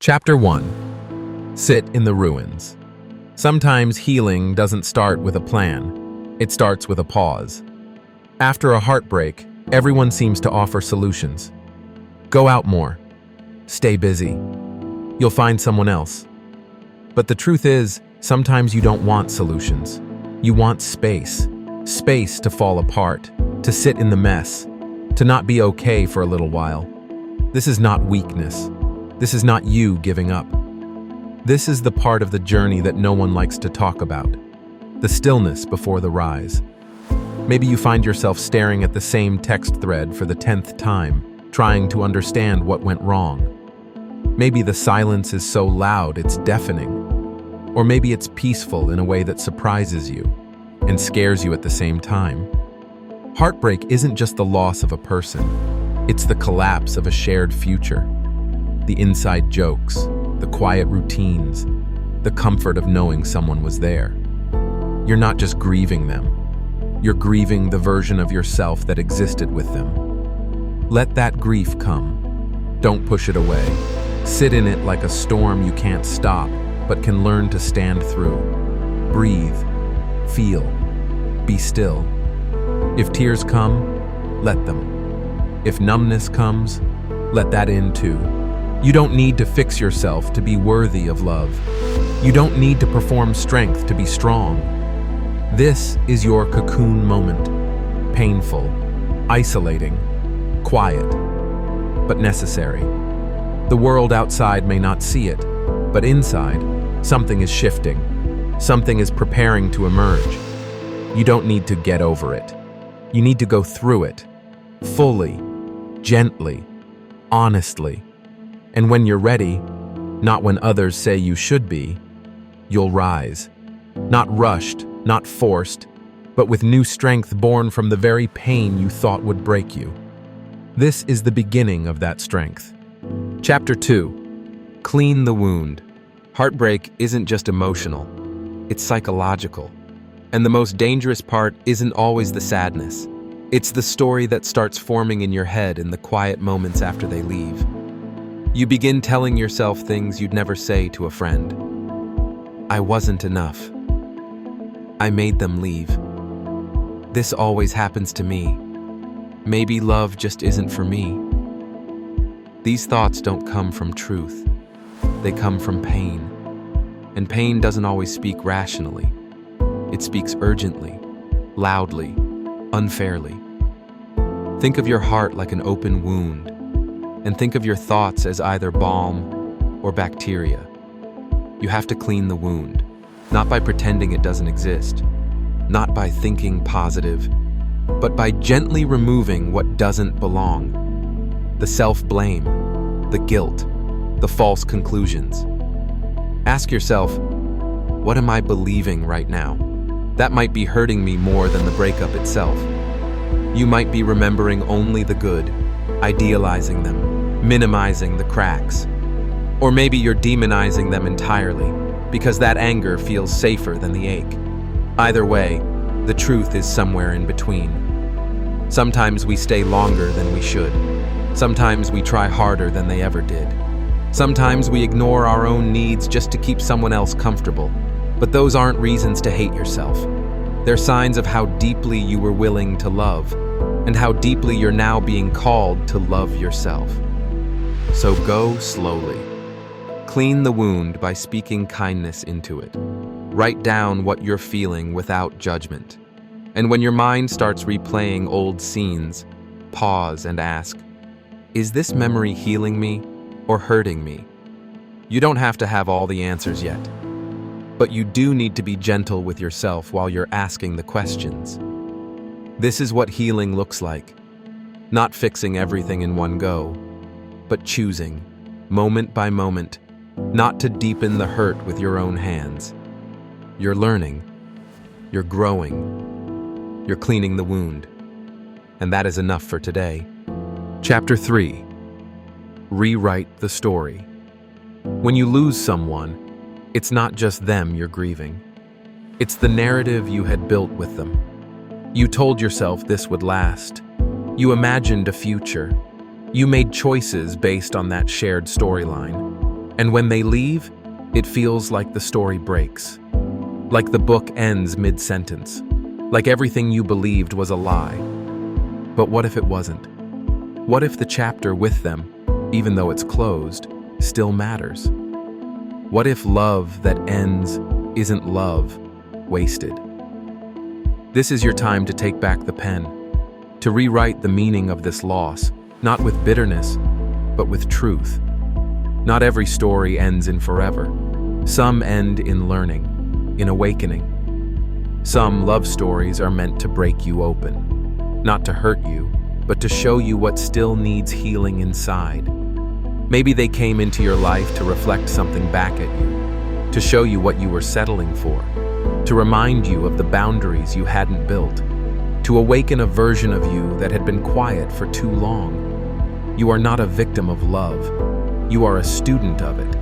Chapter 1. Sit in the ruins. Sometimes healing doesn't start with a plan. It starts with a pause. After a heartbreak, everyone seems to offer solutions. Go out more. Stay busy. You'll find someone else. But the truth is, sometimes you don't want solutions. You want space. Space to fall apart, to sit in the mess, to not be okay for a little while. This is not weakness. This is not you giving up. This is the part of the journey that no one likes to talk about. The stillness before the rise. Maybe you find yourself staring at the same text thread for the 10th time, trying to understand what went wrong. Maybe the silence is so loud it's deafening. Or maybe it's peaceful in a way that surprises you and scares you at the same time. Heartbreak isn't just the loss of a person. It's the collapse of a shared future. The inside jokes, the quiet routines, the comfort of knowing someone was there. You're not just grieving them. You're grieving the version of yourself that existed with them. Let that grief come. Don't push it away. Sit in it like a storm you can't stop, but can learn to stand through. Breathe. Feel. Be still. If tears come, let them. If numbness comes, let that in too. You don't need to fix yourself to be worthy of love. You don't need to perform strength to be strong. This is your cocoon moment. Painful, isolating, quiet, but necessary. The world outside may not see it, but inside, something is shifting. Something is preparing to emerge. You don't need to get over it. You need to go through it, fully, gently, honestly. And when you're ready, not when others say you should be, you'll rise. Not rushed, not forced, but with new strength born from the very pain you thought would break you. This is the beginning of that strength. Chapter 2. Clean the wound. Heartbreak isn't just emotional, it's psychological. And the most dangerous part isn't always the sadness. It's the story that starts forming in your head in the quiet moments after they leave. You begin telling yourself things you'd never say to a friend. I wasn't enough. I made them leave. This always happens to me. Maybe love just isn't for me. These thoughts don't come from truth. They come from pain. And pain doesn't always speak rationally. It speaks urgently, loudly, unfairly. Think of your heart like an open wound. And think of your thoughts as either balm or bacteria. You have to clean the wound, not by pretending it doesn't exist, not by thinking positive, but by gently removing what doesn't belong. The self-blame, the guilt, the false conclusions. Ask yourself, what am I believing right now? That might be hurting me more than the breakup itself. You might be remembering only the good, idealizing them, minimizing the cracks. Or maybe you're demonizing them entirely, because that anger feels safer than the ache. Either way, the truth is somewhere in between. Sometimes we stay longer than we should. Sometimes we try harder than they ever did. Sometimes we ignore our own needs just to keep someone else comfortable. But those aren't reasons to hate yourself. They're signs of how deeply you were willing to love, and how deeply you're now being called to love yourself. So go slowly. Clean the wound by speaking kindness into it. Write down what you're feeling without judgment. And when your mind starts replaying old scenes, pause and ask, is this memory healing me or hurting me? You don't have to have all the answers yet. But you do need to be gentle with yourself while you're asking the questions. This is what healing looks like. Not fixing everything in one go, but choosing, moment by moment, not to deepen the hurt with your own hands. You're learning. You're growing. You're cleaning the wound. And that is enough for today. Chapter 3. Rewrite the story. When you lose someone, it's not just them you're grieving. It's the narrative you had built with them. You told yourself this would last. You imagined a future. You made choices based on that shared storyline. And when they leave, it feels like the story breaks. Like the book ends mid-sentence. Like everything you believed was a lie. But what if it wasn't? What if the chapter with them, even though it's closed, still matters? What if love that ends isn't love wasted? This is your time to take back the pen, to rewrite the meaning of this loss, not with bitterness, but with truth. Not every story ends in forever. Some end in learning, in awakening. Some love stories are meant to break you open, not to hurt you, but to show you what still needs healing inside. Maybe they came into your life to reflect something back at you, to show you what you were settling for, to remind you of the boundaries you hadn't built, to awaken a version of you that had been quiet for too long. You are not a victim of love. You are a student of it.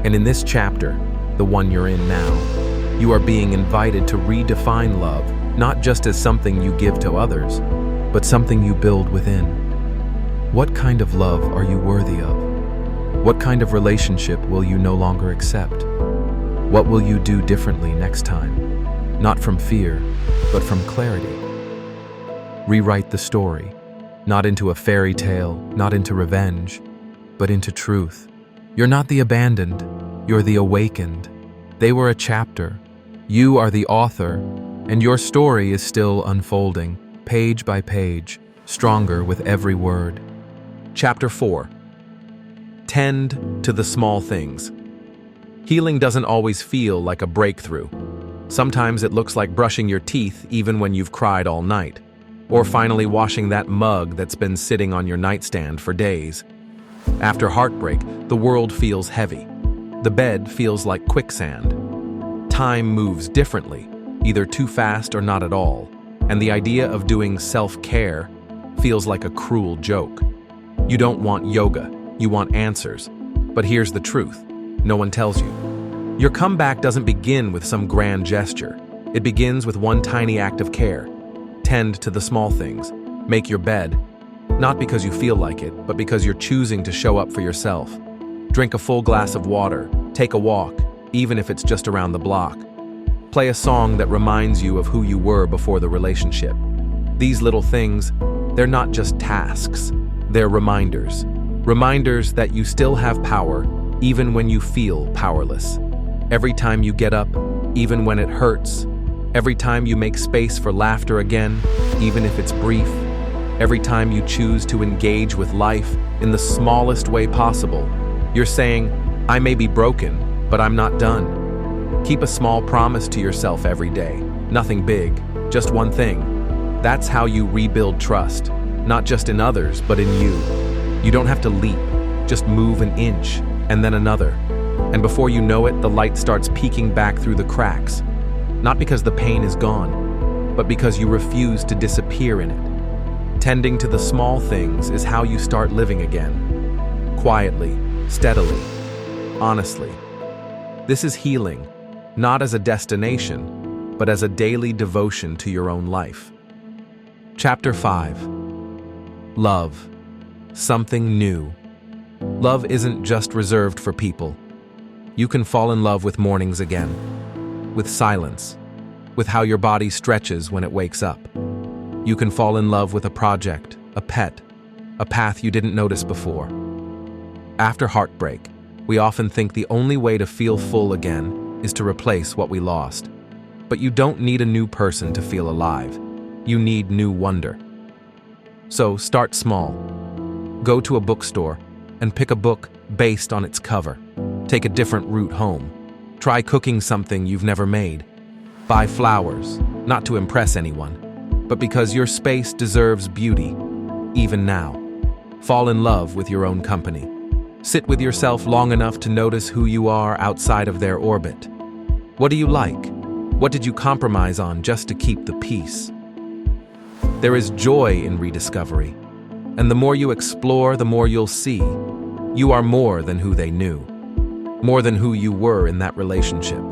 And in this chapter, the one you're in now, you are being invited to redefine love, not just as something you give to others, but something you build within. What kind of love are you worthy of? What kind of relationship will you no longer accept? What will you do differently next time? Not from fear, but from clarity. Rewrite the story, not into a fairy tale, not into revenge, but into truth. You're not the abandoned, you're the awakened. They were a chapter. You are the author, and your story is still unfolding, page by page, stronger with every word. Chapter 4. Tend to the small things. Healing doesn't always feel like a breakthrough. Sometimes it looks like brushing your teeth even when you've cried all night, or finally washing that mug that's been sitting on your nightstand for days. After heartbreak, the world feels heavy. The bed feels like quicksand. Time moves differently, either too fast or not at all, and the idea of doing self-care feels like a cruel joke. You don't want yoga, you want answers. But here's the truth, no one tells you. Your comeback doesn't begin with some grand gesture. It begins with one tiny act of care. Tend to the small things. Make your bed. Not because you feel like it, but because you're choosing to show up for yourself. Drink a full glass of water. Take a walk, even if it's just around the block. Play a song that reminds you of who you were before the relationship. These little things, they're not just tasks. They're reminders. Reminders that you still have power, even when you feel powerless. Every time you get up, even when it hurts. Every time you make space for laughter again, even if it's brief. Every time you choose to engage with life in the smallest way possible, you're saying, I may be broken, but I'm not done. Keep a small promise to yourself every day. Nothing big, just one thing. That's how you rebuild trust, not just in others, but in you. You don't have to leap, just move an inch, and then another. And before you know it, the light starts peeking back through the cracks. Not because the pain is gone, but because you refuse to disappear in it. Tending to the small things is how you start living again. Quietly, steadily, honestly. This is healing, not as a destination, but as a daily devotion to your own life. Chapter 5. Love. Something new. Love isn't just reserved for people. You can fall in love with mornings again, with silence, with how your body stretches when it wakes up. You can fall in love with a project, a pet, a path you didn't notice before. After heartbreak, we often think the only way to feel full again is to replace what we lost. But you don't need a new person to feel alive. You need new wonder. So start small. Go to a bookstore and pick a book based on its cover. Take a different route home. Try cooking something you've never made. Buy flowers, not to impress anyone, but because your space deserves beauty, even now. Fall in love with your own company. Sit with yourself long enough to notice who you are outside of their orbit. What do you like? What did you compromise on just to keep the peace? There is joy in rediscovery, and the more you explore, the more you'll see. You are more than who they knew, more than who you were in that relationship.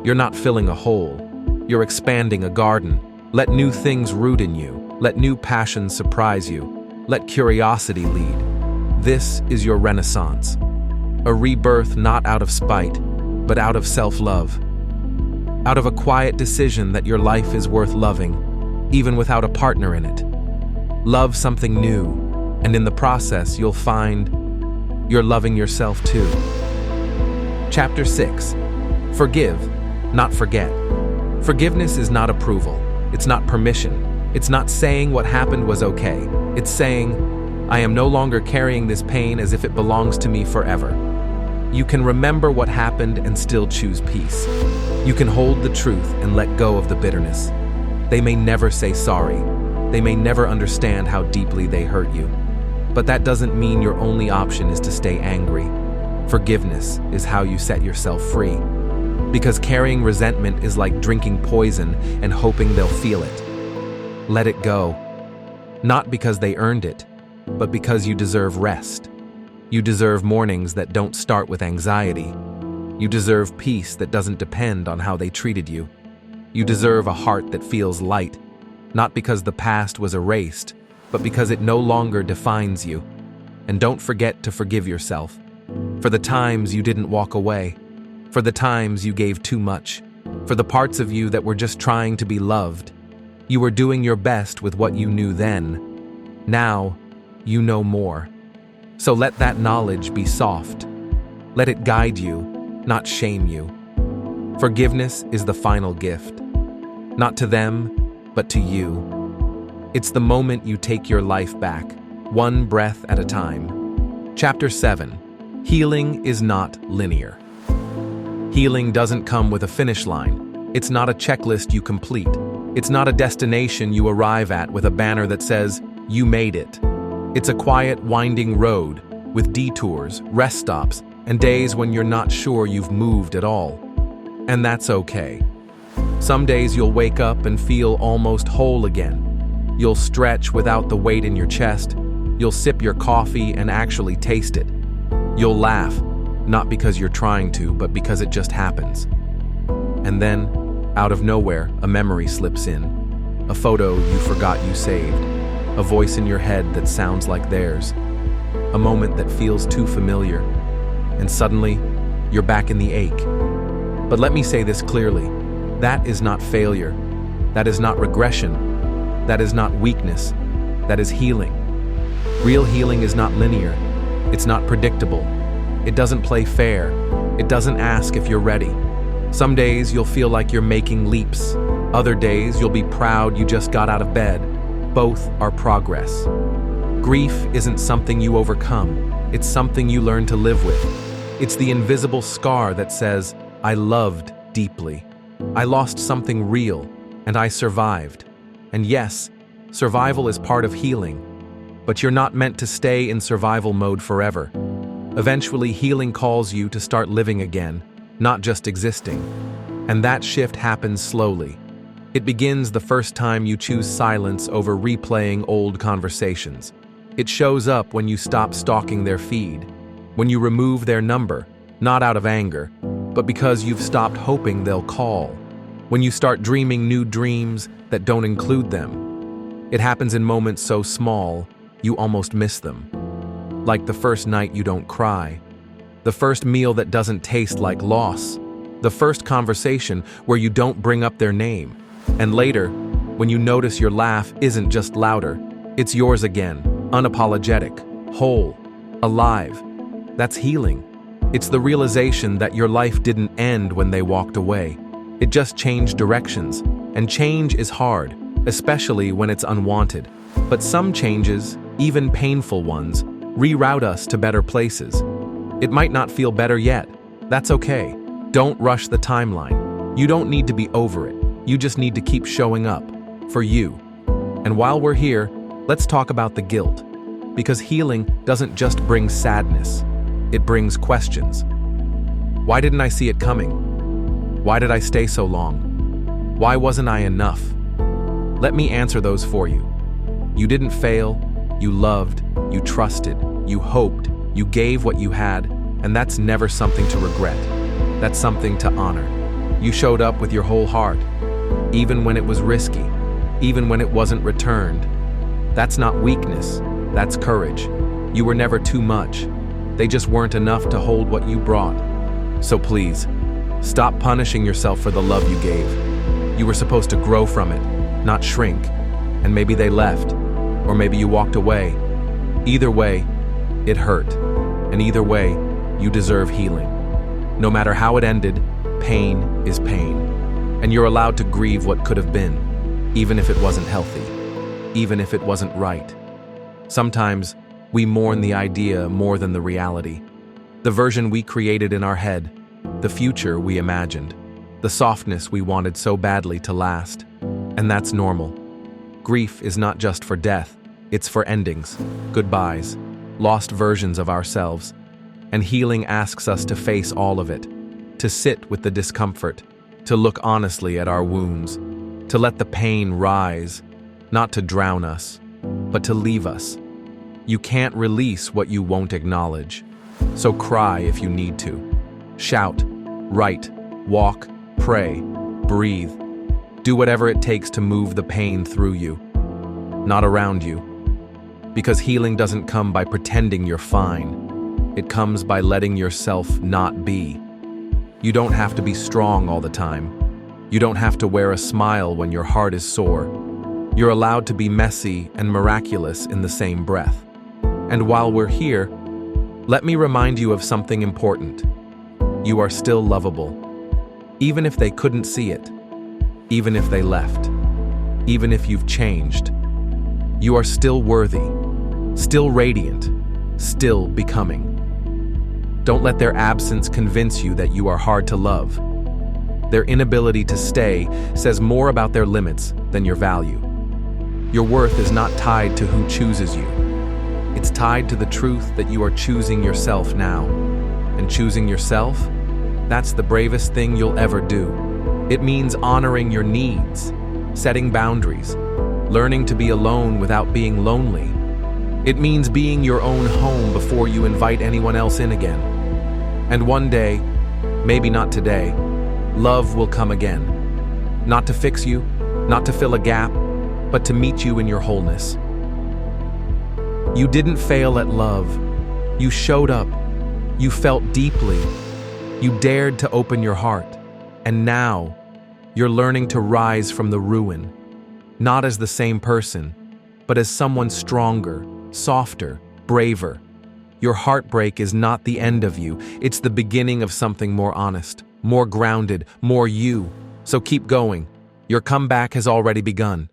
You're not filling a hole, you're expanding a garden. Let new things root in you. Let new passions surprise you. Let curiosity lead. This is your renaissance. A rebirth not out of spite, but out of self-love. Out of a quiet decision that your life is worth loving, even without a partner in it. Love something new, and in the process you'll find you're loving yourself too. Chapter 6. Forgive, not forget. Forgiveness is not approval. It's not permission. It's not saying what happened was okay. It's saying, I am no longer carrying this pain as if it belongs to me forever. You can remember what happened and still choose peace. You can hold the truth and let go of the bitterness. They may never say sorry. They may never understand how deeply they hurt you. But that doesn't mean your only option is to stay angry. Forgiveness is how you set yourself free. Because carrying resentment is like drinking poison and hoping they'll feel it. Let it go. Not because they earned it, but because you deserve rest. You deserve mornings that don't start with anxiety. You deserve peace that doesn't depend on how they treated you. You deserve a heart that feels light, not because the past was erased, but because it no longer defines you. And don't forget to forgive yourself. For the times you didn't walk away. For the times you gave too much. For the parts of you that were just trying to be loved. You were doing your best with what you knew then. Now, you know more. So let that knowledge be soft. Let it guide you, not shame you. Forgiveness is the final gift. Not to them, but to you. It's the moment you take your life back, one breath at a time. Chapter 7. Healing is not linear. Healing doesn't come with a finish line. It's not a checklist you complete. It's not a destination you arrive at with a banner that says, "You made it." It's a quiet, winding road with detours, rest stops, and days when you're not sure you've moved at all. And that's okay. Some days you'll wake up and feel almost whole again. You'll stretch without the weight in your chest. You'll sip your coffee and actually taste it. You'll laugh, not because you're trying to, but because it just happens. And then, out of nowhere, a memory slips in. A photo you forgot you saved. A voice in your head that sounds like theirs. A moment that feels too familiar. And suddenly, you're back in the ache. But let me say this clearly. That is not failure. That is not regression. That is not weakness. That is healing. Real healing is not linear. It's not predictable. It doesn't play fair. It doesn't ask if you're ready. Some days you'll feel like you're making leaps. Other days you'll be proud you just got out of bed. Both are progress. Grief isn't something you overcome. It's something you learn to live with. It's the invisible scar that says, I loved deeply. I lost something real, and I survived. And yes, survival is part of healing. But you're not meant to stay in survival mode forever. Eventually, healing calls you to start living again, not just existing. And that shift happens slowly. It begins the first time you choose silence over replaying old conversations. It shows up when you stop stalking their feed, when you remove their number, not out of anger, but because you've stopped hoping they'll call, when you start dreaming new dreams that don't include them. It happens in moments so small, you almost miss them. Like the first night you don't cry, the first meal that doesn't taste like loss, the first conversation where you don't bring up their name, and later, when you notice your laugh isn't just louder, it's yours again, unapologetic, whole, alive. That's healing. It's the realization that your life didn't end when they walked away. It just changed directions, and change is hard, especially when it's unwanted. But some changes, even painful ones, reroute us to better places. It might not feel better yet. That's okay. Don't rush the timeline. You don't need to be over it. You just need to keep showing up for you. And while we're here, let's talk about the guilt. Because healing doesn't just bring sadness. It brings questions. Why didn't I see it coming? Why did I stay so long? Why wasn't I enough? Let me answer those for you. You didn't fail. You loved. You trusted. You hoped. You gave what you had. And that's never something to regret. That's something to honor. You showed up with your whole heart, even when it was risky, even when it wasn't returned. That's not weakness. That's courage. You were never too much. They just weren't enough to hold what you brought. So please, stop punishing yourself for the love you gave. You were supposed to grow from it, not shrink. And maybe they left, or maybe you walked away. Either way, it hurt. And either way, you deserve healing. No matter how it ended, pain is pain. And you're allowed to grieve what could have been, even if it wasn't healthy, even if it wasn't right. Sometimes, we mourn the idea more than the reality. The version we created in our head, the future we imagined, the softness we wanted so badly to last. And that's normal. Grief is not just for death, it's for endings, goodbyes, lost versions of ourselves. And healing asks us to face all of it, to sit with the discomfort, to look honestly at our wounds, to let the pain rise, not to drown us, but to leave us. You can't release what you won't acknowledge. So cry if you need to. Shout, write, walk, pray, breathe. Do whatever it takes to move the pain through you, not around you. Because healing doesn't come by pretending you're fine. It comes by letting yourself not be. You don't have to be strong all the time. You don't have to wear a smile when your heart is sore. You're allowed to be messy and miraculous in the same breath. And while we're here, let me remind you of something important. You are still lovable. Even if they couldn't see it. Even if they left. Even if you've changed. You are still worthy. Still radiant. Still becoming. Don't let their absence convince you that you are hard to love. Their inability to stay says more about their limits than your value. Your worth is not tied to who chooses you. It's tied to the truth that you are choosing yourself now. And choosing yourself, that's the bravest thing you'll ever do. It means honoring your needs, setting boundaries, learning to be alone without being lonely. It means being your own home before you invite anyone else in again. And one day, maybe not today, love will come again. Not to fix you, not to fill a gap, but to meet you in your wholeness. You didn't fail at love. You showed up. You felt deeply. You dared to open your heart. And now, you're learning to rise from the ruin. Not as the same person, but as someone stronger, softer, braver. Your heartbreak is not the end of you. It's the beginning of something more honest, more grounded, more you. So keep going. Your comeback has already begun.